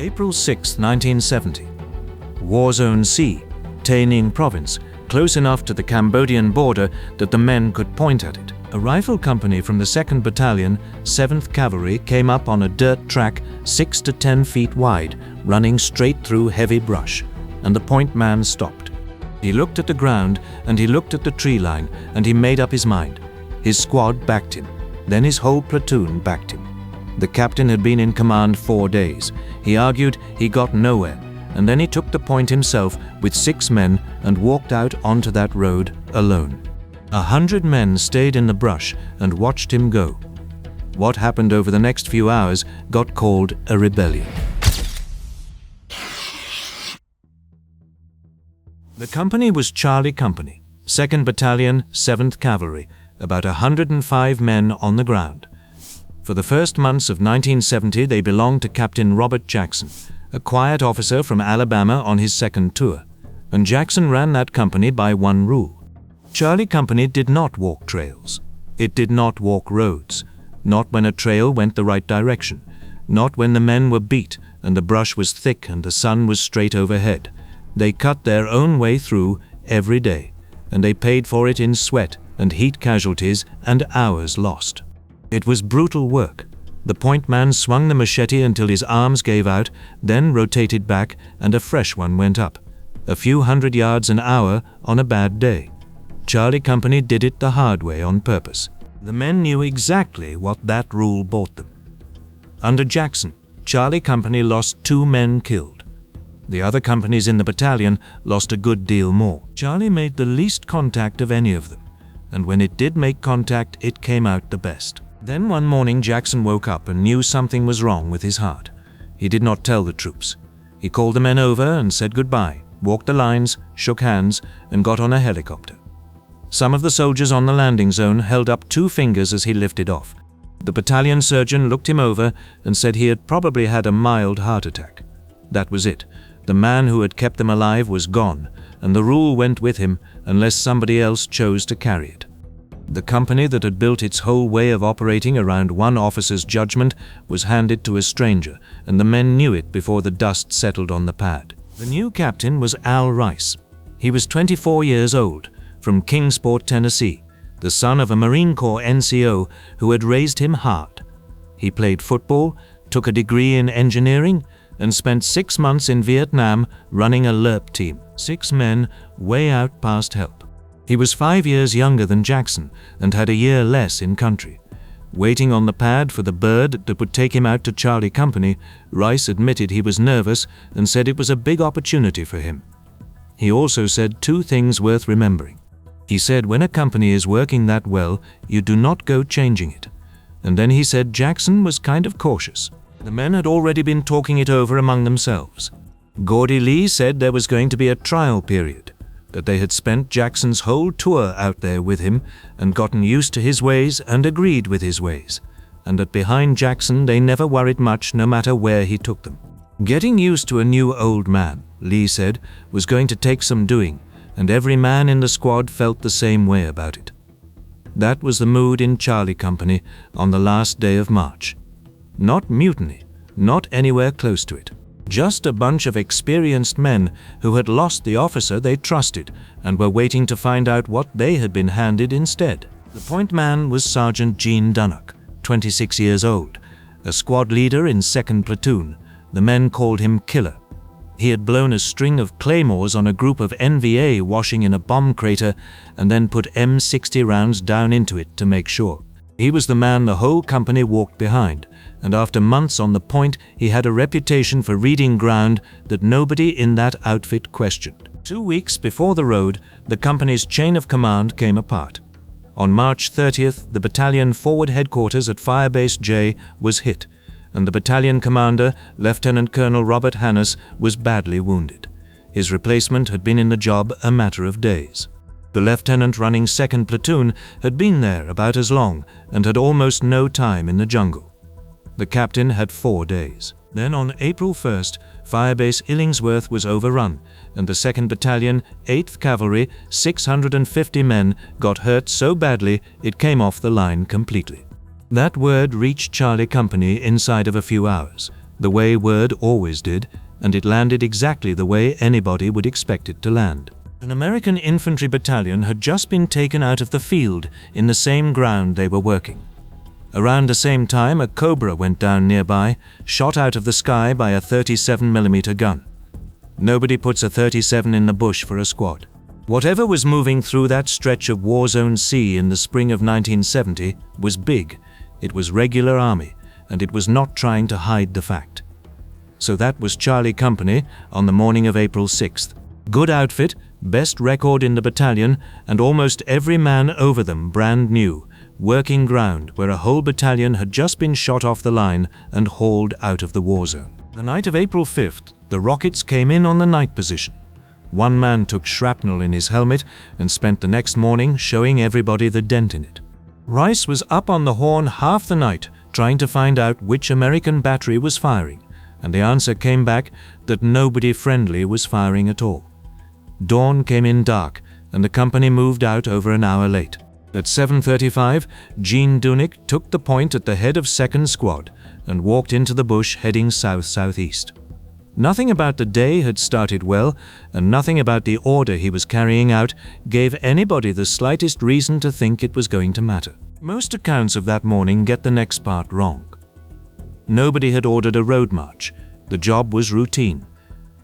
April 6, 1970. War Zone C, Tay Ninh Province, close enough to the Cambodian border that the men could point at it. A rifle company from the 2nd Battalion, 7th Cavalry, came up on a dirt track 6 to 10 feet wide, running straight through heavy brush, and the point man stopped. He looked at the ground, and he looked at the tree line, and he made up his mind. His squad backed him. Then his whole platoon backed him. The captain had been in command 4 days. He argued he got nowhere, and then he took the point himself with 6 men and walked out onto that road alone. 100 men stayed in the brush and watched him go. What happened over the next few hours got called a rebellion. The company was Charlie Company, 2nd Battalion, 7th Cavalry, about 105 men on the ground. For the first months of 1970, they belonged to Captain Robert Jackson, a quiet officer from Alabama on his second tour, and Jackson ran that company by one rule. Charlie Company did not walk trails. It did not walk roads, not when a trail went the right direction, not when the men were beat and the brush was thick and the sun was straight overhead. They cut their own way through every day, and they paid for it in sweat and heat casualties and hours lost. It was brutal work. The point man swung the machete until his arms gave out, then rotated back and a fresh one went up. A few hundred yards an hour on a bad day. Charlie Company did it the hard way on purpose. The men knew exactly what that rule bought them. Under Jackson, Charlie Company lost 2 men killed. The other companies in the battalion lost a good deal more. Charlie made the least contact of any of them, and when it did make contact, it came out the best. Then one morning Jackson woke up and knew something was wrong with his heart. He did not tell the troops. He called the men over and said goodbye, walked the lines, shook hands, and got on a helicopter. Some of the soldiers on the landing zone held up 2 fingers as he lifted off. The battalion surgeon looked him over and said he had probably had a mild heart attack. That was it. The man who had kept them alive was gone, and the rule went with him unless somebody else chose to carry it. The company that had built its whole way of operating around one officer's judgment was handed to a stranger, and the men knew it before the dust settled on the pad. The new captain was Al Rice. He was 24 years old, from Kingsport, Tennessee, the son of a Marine Corps NCO who had raised him hard. He played football, took a degree in engineering, and spent 6 months in Vietnam running a LERP team, 6 men way out past help. He was 5 years younger than Jackson and had a year less in country. Waiting on the pad for the bird that would take him out to Charlie Company, Rice admitted he was nervous and said it was a big opportunity for him. He also said 2 things worth remembering. He said when a company is working that well, you do not go changing it. And then he said Jackson was kind of cautious. The men had already been talking it over among themselves. Gordy Lee said there was going to be a trial period, that they had spent Jackson's whole tour out there with him and gotten used to his ways and agreed with his ways, and that behind Jackson they never worried much no matter where he took them. Getting used to a new old man, Lee said, was going to take some doing, and every man in the squad felt the same way about it. That was the mood in Charlie Company on the last day of March. Not mutiny, not anywhere close to it. Just a bunch of experienced men who had lost the officer they trusted and were waiting to find out what they had been handed instead. The point man was Sergeant Gene Dunnuck, 26 years old, a squad leader in 2nd Platoon. The men called him Killer. He had blown a string of claymores on a group of NVA washing in a bomb crater and then put M60 rounds down into it to make sure. He was the man the whole company walked behind, and after months on the point, he had a reputation for reading ground that nobody in that outfit questioned. 2 weeks before the road, the company's chain of command came apart. On March 30th, the battalion forward headquarters at Firebase J was hit, and the battalion commander, Lieutenant Colonel Robert Hannes, was badly wounded. His replacement had been in the job a matter of days. The lieutenant running 2nd Platoon had been there about as long and had almost no time in the jungle. The captain had 4 days. Then on April 1st, Firebase Illingsworth was overrun, and the 2nd Battalion, 8th Cavalry, 650 men got hurt so badly it came off the line completely. That word reached Charlie Company inside of a few hours. the way word always did, and it landed exactly the way anybody would expect it to land. An American infantry battalion had just been taken out of the field in the same ground they were working. Around the same time, a Cobra went down nearby, shot out of the sky by a 37mm gun. Nobody puts a 37 in the bush for a squad. Whatever was moving through that stretch of war-zone sea in the spring of 1970 was big. It was regular army, and it was not trying to hide the fact. So that was Charlie Company on the morning of April 6th. Good outfit, best record in the battalion, and almost every man over them brand new, working ground where a whole battalion had just been shot off the line and hauled out of the war zone. The night of April 5th, the rockets came in on the night position. One man took shrapnel in his helmet and spent the next morning showing everybody the dent in it. Rice was up on the horn half the night trying to find out which American battery was firing, and the answer came back that nobody friendly was firing at all. Dawn came in dark, and the company moved out over an hour late. At 7:35, Gene Dunnuck took the point at the head of 2nd Squad and walked into the bush heading south-southeast. Nothing about the day had started well, and nothing about the order he was carrying out gave anybody the slightest reason to think it was going to matter. Most accounts of that morning get the next part wrong. Nobody had ordered a road march. The job was routine.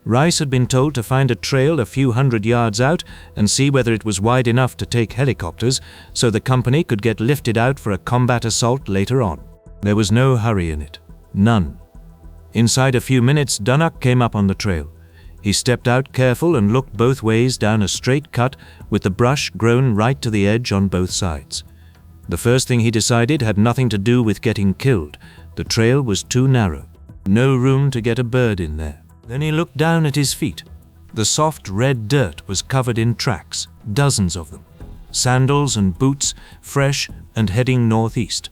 Rice had been told to find a trail a few hundred yards out and see whether it was wide enough to take helicopters so the company could get lifted out for a combat assault later on. There was no hurry in it. None. Inside a few minutes, Dunnuck came up on the trail. He stepped out careful and looked both ways down a straight cut with the brush grown right to the edge on both sides. The first thing he decided had nothing to do with getting killed. The trail was too narrow. No room to get a bird in there. Then he looked down at his feet. The soft red dirt was covered in tracks, dozens of them. Sandals and boots, fresh and heading northeast.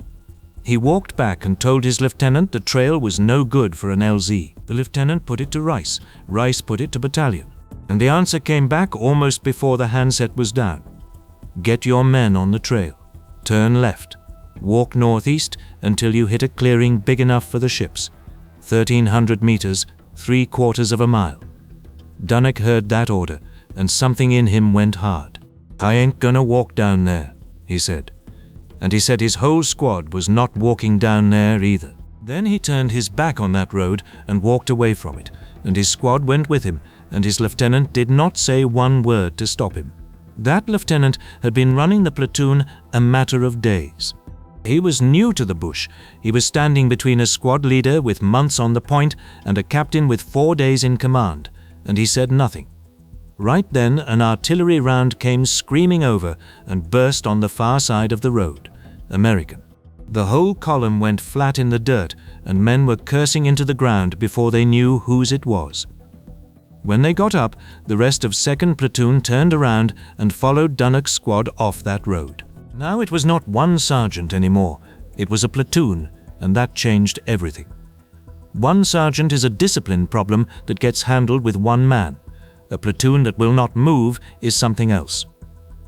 He walked back and told his lieutenant the trail was no good for an LZ. The lieutenant put it to Rice. Rice put it to Battalion. And the answer came back almost before the handset was down. Get your men on the trail. Turn left. Walk northeast until you hit a clearing big enough for the ships. 1,300 meters, 3/4 of a mile. Dunnuck heard that order, and something in him went hard. I ain't gonna walk down there, he said. And he said his whole squad was not walking down there either. Then he turned his back on that road and walked away from it, and his squad went with him, and his lieutenant did not say one word to stop him. That lieutenant had been running the platoon a matter of days. He was new to the bush. He was standing between a squad leader with months on the point and a captain with 4 days in command, and he said nothing. Right then, an artillery round came screaming over and burst on the far side of the road. American. The whole column went flat in the dirt, and men were cursing into the ground before they knew whose it was. When they got up, the rest of 2nd Platoon turned around and followed Dunnuck's squad off that road. Now it was not one sergeant anymore, it was a platoon, and that changed everything. One sergeant is a discipline problem that gets handled with one man. A platoon that will not move is something else.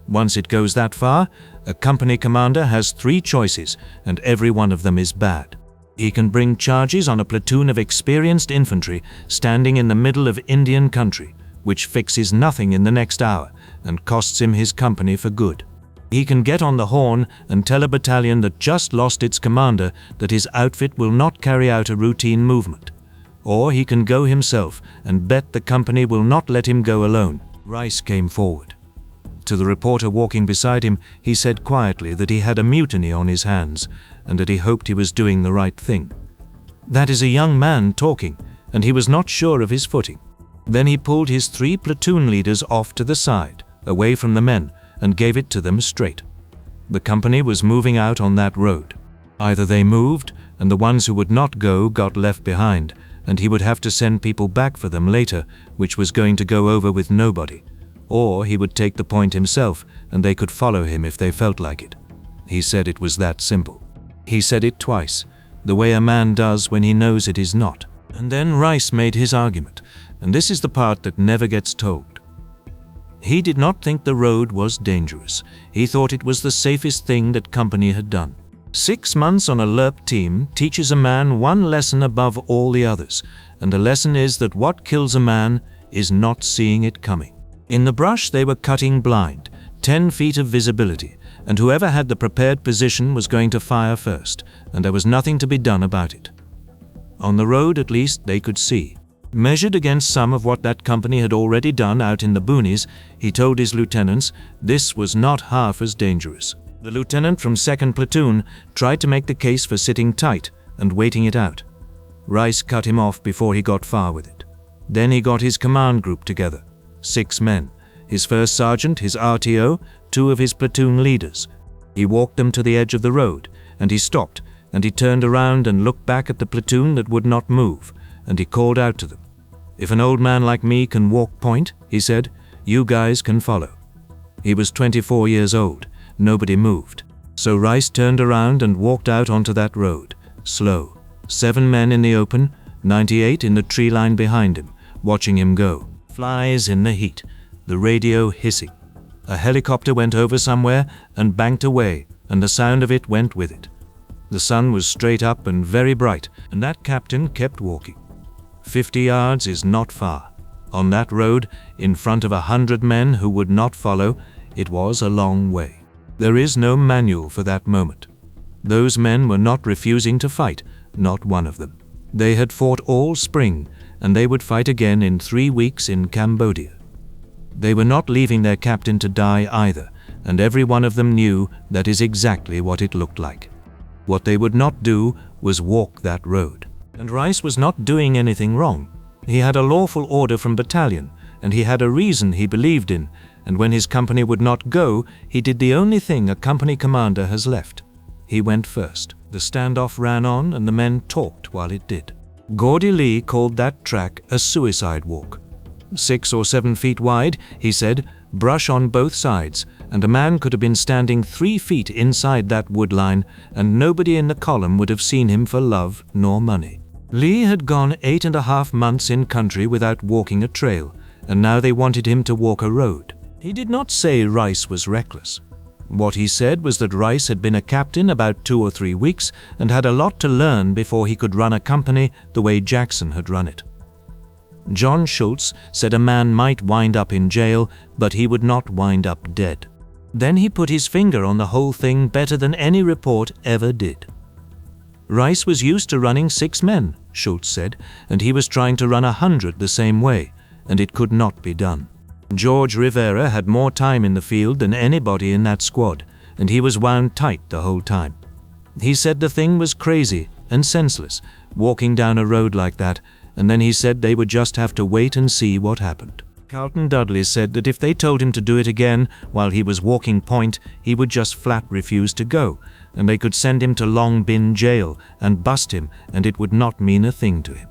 Once it goes that far, a company commander has 3 choices, and every one of them is bad. He can bring charges on a platoon of experienced infantry standing in the middle of Indian country, which fixes nothing in the next hour and costs him his company for good. He can get on the horn and tell a battalion that just lost its commander that his outfit will not carry out a routine movement. Or he can go himself and bet the company will not let him go alone. Rice came forward. To the reporter walking beside him, he said quietly that he had a mutiny on his hands and that he hoped he was doing the right thing. That is a young man talking, and he was not sure of his footing. Then he pulled his 3 platoon leaders off to the side, away from the men, and gave it to them straight. The company was moving out on that road. Either they moved, and the ones who would not go got left behind, and he would have to send people back for them later, which was going to go over with nobody. Or he would take the point himself, and they could follow him if they felt like it. He said it was that simple. He said it twice, the way a man does when he knows it is not. And then Rice made his argument, and this is the part that never gets told. He did not think the road was dangerous. He thought it was the safest thing that company had done. 6 months on a LERP team teaches a man one lesson above all the others, and the lesson is that what kills a man is not seeing it coming. In the brush they were cutting blind, 10 feet of visibility, and whoever had the prepared position was going to fire first, and there was nothing to be done about it. On the road, at least, they could see. Measured against some of what that company had already done out in the boonies, he told his lieutenants this was not half as dangerous. The lieutenant from 2nd Platoon tried to make the case for sitting tight and waiting it out. Rice cut him off before he got far with it. Then he got his command group together, 6 men, his first sergeant, his RTO, 2 of his platoon leaders. He walked them to the edge of the road, and he stopped, and he turned around and looked back at the platoon that would not move, and he called out to them. "If an old man like me can walk point," he said, "you guys can follow." He was 24 years old. Nobody moved. So Rice turned around and walked out onto that road, slow. 7 men in the open, 98 in the tree line behind him, watching him go. Flies in the heat, the radio hissing. A helicopter went over somewhere and banked away, and the sound of it went with it. The sun was straight up and very bright, and that captain kept walking. 50 yards is not far. On that road, in front of 100 men who would not follow, it was a long way. There is no manual for that moment. Those men were not refusing to fight, not one of them. They had fought all spring, and they would fight again in 3 weeks in Cambodia. They were not leaving their captain to die either, and every one of them knew that is exactly what it looked like. What they would not do was walk that road. And Rice was not doing anything wrong. He had a lawful order from Battalion, and he had a reason he believed in, and when his company would not go, he did the only thing a company commander has left. He went first. The standoff ran on, and the men talked while it did. Gordy Lee called that track a suicide walk. 6 or 7 feet wide, he said, brush on both sides, and a man could have been standing 3 feet inside that wood line, and nobody in the column would have seen him for love nor money. Lee had gone 8.5 months in country without walking a trail, and now they wanted him to walk a road. He did not say Rice was reckless. What he said was that Rice had been a captain about 2 or 3 weeks and had a lot to learn before he could run a company the way Jackson had run it. John Schultz said a man might wind up in jail, but he would not wind up dead. Then he put his finger on the whole thing better than any report ever did. Rice was used to running 6 men, Schultz said, and he was trying to run 100 the same way, and it could not be done. George Rivera had more time in the field than anybody in that squad, and he was wound tight the whole time. He said the thing was crazy and senseless, walking down a road like that, and then he said they would just have to wait and see what happened. Carlton Dudley said that if they told him to do it again while he was walking point, he would just flat refuse to go, and they could send him to Long Bin jail and bust him, and it would not mean a thing to him.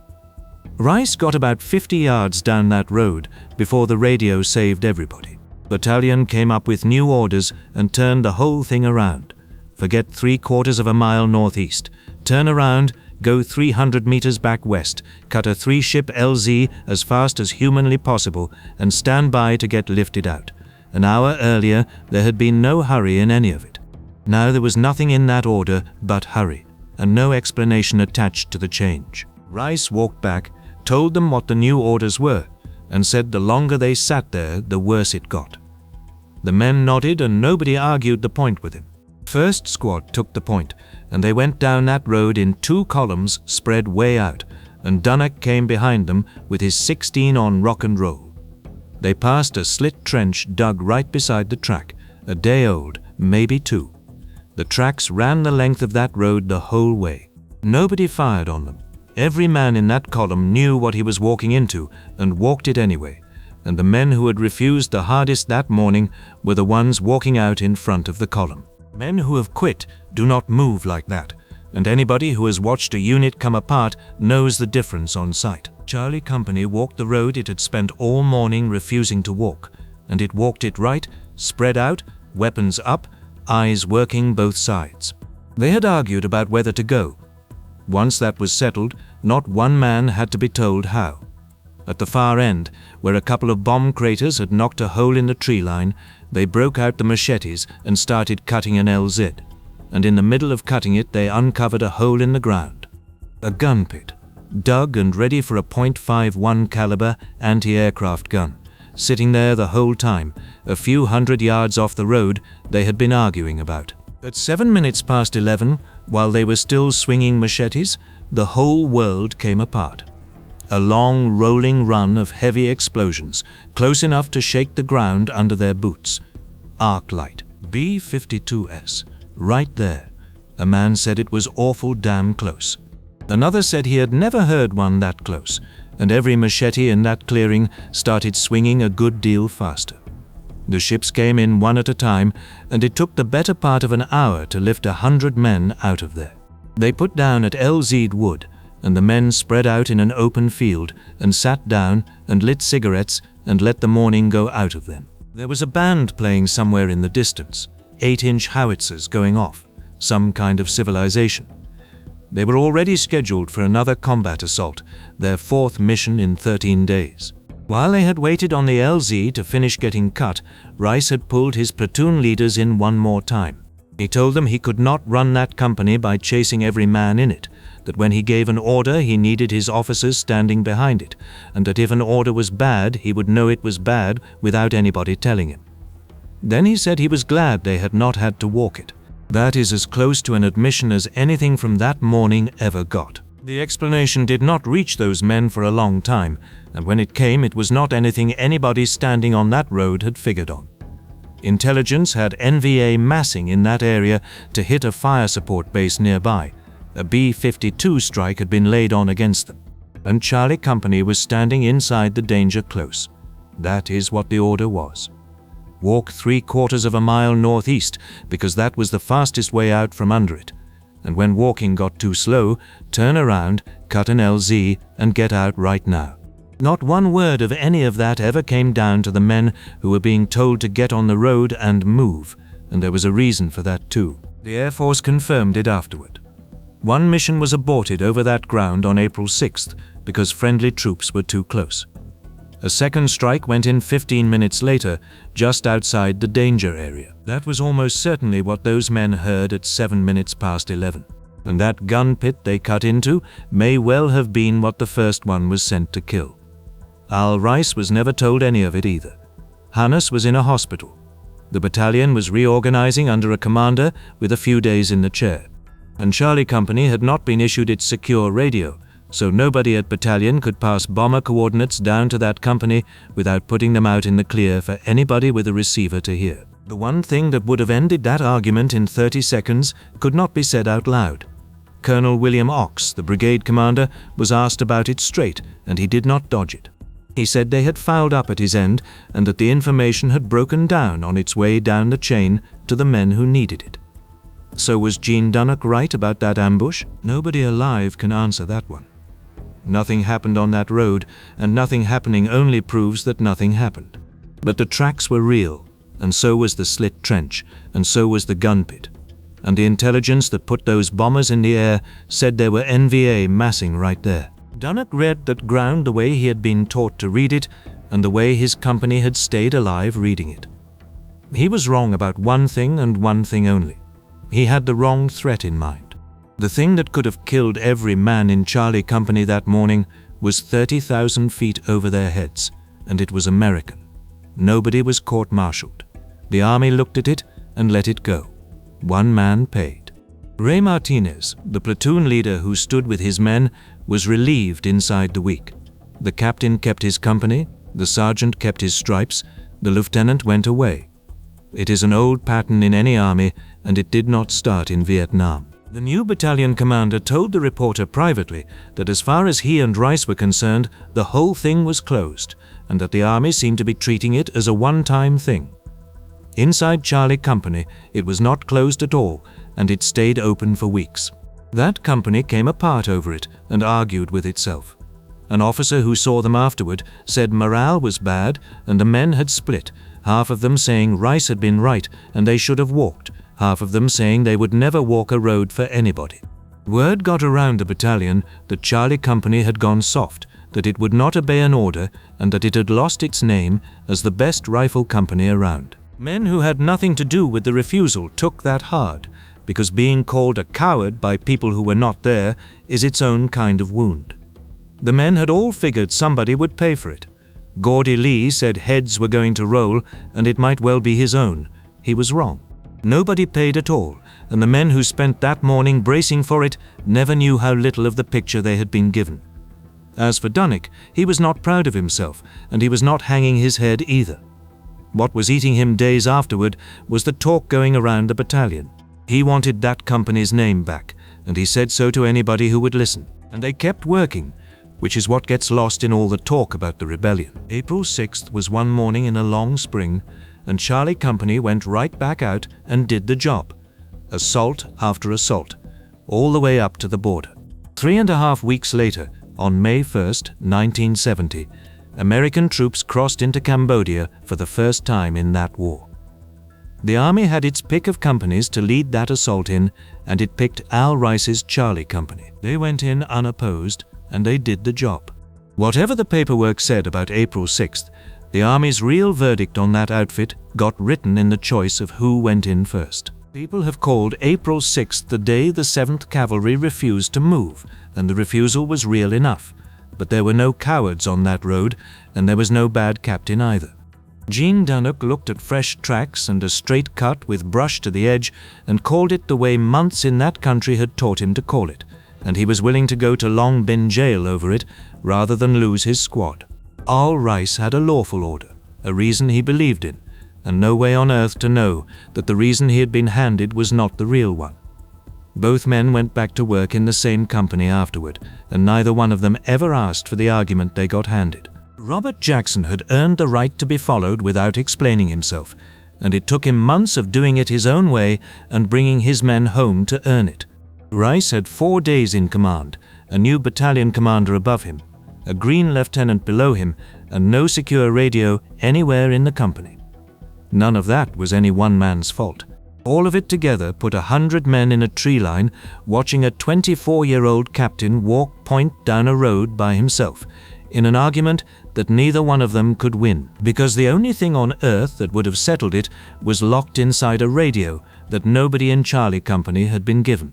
Rice got about 50 yards down that road before the radio saved everybody. Battalion came up with new orders and turned the whole thing around. Forget 3/4 of a mile northeast. Turn around, go 300 meters back west, cut a 3-ship LZ as fast as humanly possible, and stand by to get lifted out. An hour earlier, there had been no hurry in any of it. Now there was nothing in that order but hurry, and no explanation attached to the change. Rice walked back, told them what the new orders were, and said the longer they sat there, the worse it got. The men nodded, and nobody argued the point with him. First squad took the point, and they went down that road in 2 columns spread way out, and Dunnuck came behind them with his 16 on rock and roll. They passed a slit trench dug right beside the track, a day old, maybe 2. The tracks ran the length of that road the whole way. Nobody fired on them. Every man in that column knew what he was walking into and walked it anyway, and the men who had refused the hardest that morning were the ones walking out in front of the column. Men who have quit do not move like that, and anybody who has watched a unit come apart knows the difference on sight. Charlie Company walked the road it had spent all morning refusing to walk, and it walked it right, spread out, weapons up, eyes working both sides. They had argued about whether to go. Once that was settled, not one man had to be told how. At the far end, where a couple of bomb craters had knocked a hole in the tree line, they broke out the machetes and started cutting an LZ. and in the middle of cutting it they uncovered a hole in the ground. A gun pit, dug and ready for a .51 caliber anti-aircraft gun, sitting there the whole time, a few hundred yards off the road they had been arguing about. At 7 minutes past 11, while they were still swinging machetes, the whole world came apart. A long, rolling run of heavy explosions, close enough to shake the ground under their boots. Arc light, B-52S, right there. A man said it was awful damn close. Another said he had never heard one that close, and every machete in that clearing started swinging a good deal faster. The ships came in one at a time, and it took the better part of an hour to lift 100 men out of there. They put down at LZ Wood, and the men spread out in an open field and sat down and lit cigarettes and let the morning go out of them. There was a band playing somewhere in the distance, 8-inch howitzers going off, some kind of civilization. They were already scheduled for another combat assault, their 4th mission in 13 days. While they had waited on the LZ to finish getting cut, Rice had pulled his platoon leaders in one more time. He told them he could not run that company by chasing every man in it, that when he gave an order he needed his officers standing behind it, and that if an order was bad he would know it was bad without anybody telling him. Then he said he was glad they had not had to walk it. That is as close to an admission as anything from that morning ever got. The explanation did not reach those men for a long time, and when it came it was not anything anybody standing on that road had figured on. Intelligence had NVA massing in that area to hit a fire support base nearby. A B-52 strike had been laid on against them, and Charlie Company was standing inside the danger close. That is what the order was. Walk 3/4 of a mile northeast, because that was the fastest way out from under it, and when walking got too slow, turn around, cut an LZ, and get out right now. Not one word of any of that ever came down to the men who were being told to get on the road and move, and there was a reason for that too. The Air Force confirmed it afterward. One mission was aborted over that ground on April 6th because friendly troops were too close. A second strike went in 15 minutes later, just outside the danger area. That was almost certainly what those men heard at 7 minutes past 11. And that gun pit they cut into may well have been what the first one was sent to kill. Al Rice was never told any of it either. Hannes was in a hospital. The battalion was reorganizing under a commander with a few days in the chair. And Charlie Company had not been issued its secure radio, so nobody at battalion could pass bomber coordinates down to that company without putting them out in the clear for anybody with a receiver to hear. The one thing that would have ended that argument in 30 seconds could not be said out loud. Colonel William Ox, the brigade commander, was asked about it straight, and he did not dodge it. He said they had fouled up at his end and that the information had broken down on its way down the chain to the men who needed it. So was Gene Dunnuck right about that ambush? Nobody alive can answer that one. Nothing happened on that road, and nothing happening only proves that nothing happened. But the tracks were real, and so was the slit trench, and so was the gun pit. And the intelligence that put those bombers in the air said there were NVA massing right there. Dunnuck read that ground the way he had been taught to read it, and the way his company had stayed alive reading it. He was wrong about one thing and one thing only. He had the wrong threat in mind. The thing that could have killed every man in Charlie Company that morning was 30,000 feet over their heads, and it was American. Nobody was court-martialed. The army looked at it and let it go. One man paid. Ray Martinez, the platoon leader who stood with his men, was relieved inside the week. The captain kept his company, the sergeant kept his stripes, the lieutenant went away. It is an old pattern in any army, and it did not start in Vietnam. The new battalion commander told the reporter privately that as far as he and Rice were concerned, the whole thing was closed, and that the army seemed to be treating it as a one-time thing. Inside Charlie Company, it was not closed at all, and it stayed open for weeks. That company came apart over it and argued with itself. An officer who saw them afterward said morale was bad and the men had split, half of them saying Rice had been right and they should have walked, half of them saying they would never walk a road for anybody. Word got around the battalion that Charlie Company had gone soft, that it would not obey an order, and that it had lost its name as the best rifle company around. Men who had nothing to do with the refusal took that hard, because being called a coward by people who were not there is its own kind of wound. The men had all figured somebody would pay for it. Gordy Lee said heads were going to roll and it might well be his own. He was wrong. Nobody paid at all, and the men who spent that morning bracing for it never knew how little of the picture they had been given. As for Dunnuck, he was not proud of himself, and he was not hanging his head either. What was eating him days afterward was the talk going around the battalion. He wanted that company's name back, and he said so to anybody who would listen. And they kept working, which is what gets lost in all the talk about the rebellion. April 6th was one morning in a long spring, and Charlie Company went right back out and did the job. Assault after assault, all the way up to the border. 3.5 weeks later, on May 1st, 1970, American troops crossed into Cambodia for the first time in that war. The army had its pick of companies to lead that assault in, and it picked Al Rice's Charlie Company. They went in unopposed, and they did the job. Whatever the paperwork said about April 6th, the Army's real verdict on that outfit got written in the choice of who went in first. People have called April 6th the day the 7th Cavalry refused to move, and the refusal was real enough. But there were no cowards on that road, and there was no bad captain either. Gene Dunnuck looked at fresh tracks and a straight cut with brush to the edge and called it the way months in that country had taught him to call it, and he was willing to go to Long Bin jail over it rather than lose his squad. Al Rice had a lawful order, a reason he believed in, and no way on earth to know that the reason he had been handed was not the real one. Both men went back to work in the same company afterward, and neither one of them ever asked for the argument they got handed. Robert Jackson had earned the right to be followed without explaining himself, and it took him months of doing it his own way and bringing his men home to earn it. Rice had 4 days in command, a new battalion commander above him, a green lieutenant below him, and no secure radio anywhere in the company. None of that was any one man's fault. All of it together put 100 men in a tree line watching a 24-year-old captain walk point down a road by himself, in an argument that neither one of them could win, because the only thing on earth that would have settled it was locked inside a radio that nobody in Charlie Company had been given.